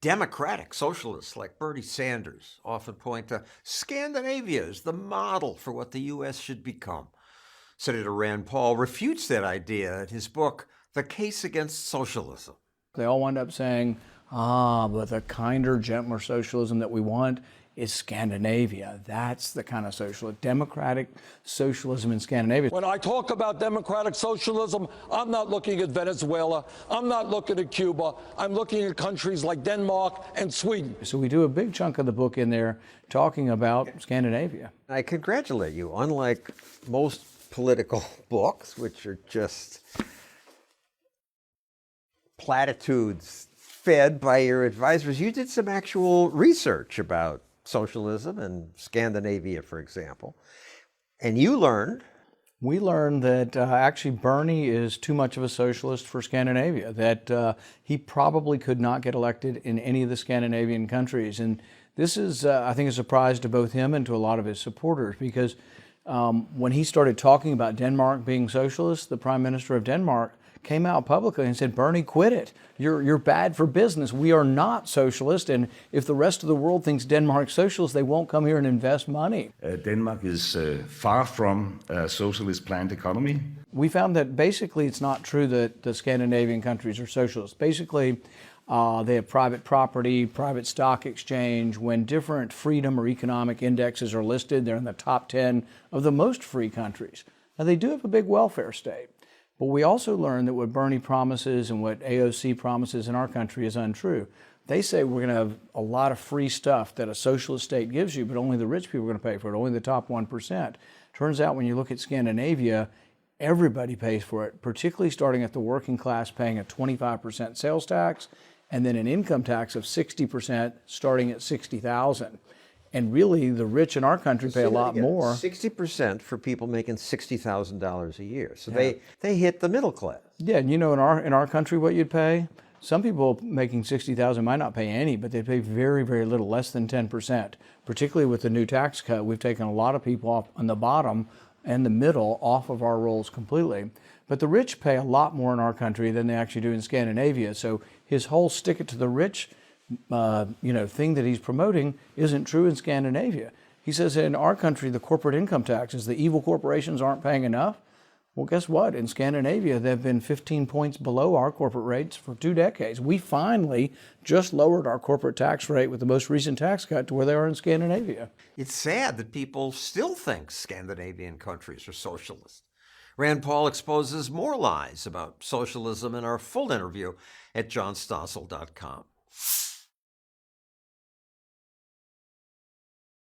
Democratic socialists like Bernie Sanders often point to Scandinavia as the model for what the U.S. should become. Senator Rand Paul refutes that idea in his book, The Case Against Socialism. They all wind up saying, but the kinder, gentler socialism that we want is Scandinavia. That's the kind of socialism, democratic socialism in Scandinavia. When I talk about democratic socialism, I'm not looking at Venezuela. I'm not looking at Cuba. I'm looking at countries like Denmark and Sweden. So we do a big chunk of the book in there talking about Scandinavia. I congratulate you. Unlike most political books, which are just platitudes fed by your advisors, you did some actual research about socialism and Scandinavia, for example. And you learned... We learned that actually Bernie is too much of a socialist for Scandinavia, that he probably could not get elected in any of the Scandinavian countries. And this is, I think, a surprise to both him and to a lot of his supporters, because when he started talking about Denmark being socialist, the Prime Minister of Denmark came out publicly and said, Bernie, quit it. You're bad for business. We are not socialist, and if the rest of the world thinks Denmark's socialist, they won't come here and invest money. Denmark is far from a socialist planned economy. We found that basically it's not true that the Scandinavian countries are socialist. Basically, they have private property, private stock exchange. When different freedom or economic indexes are listed, they're in the top 10 of the most free countries. Now, they do have a big welfare state. But we also learned that what Bernie promises and what AOC promises in our country is untrue. They say we're going to have a lot of free stuff that a socialist state gives you, but only the rich people are going to pay for it, only the top 1%. Turns out when you look at Scandinavia, everybody pays for it, particularly starting at the working class paying a 25% sales tax and then an income tax of 60% starting at $60,000. And really, the rich in our country pay a lot more. 60% for people making $60,000 a year. So they hit the middle class. Yeah, and you know, in our country, what you'd pay? Some people making $60,000 might not pay any, but they pay very, very little, less than 10%. Particularly with the new tax cut, we've taken a lot of people off on the bottom and the middle off of our rolls completely. But the rich pay a lot more in our country than they actually do in Scandinavia. So his whole stick it to the rich thing that he's promoting isn't true in Scandinavia. He says in our country, the corporate income taxes, the evil corporations aren't paying enough. Well, guess what? In Scandinavia, they've been 15 points below our corporate rates for 2 decades. We finally just lowered our corporate tax rate with the most recent tax cut to where they are in Scandinavia. It's sad that people still think Scandinavian countries are socialist. Rand Paul exposes more lies about socialism in our full interview at johnstossel.com.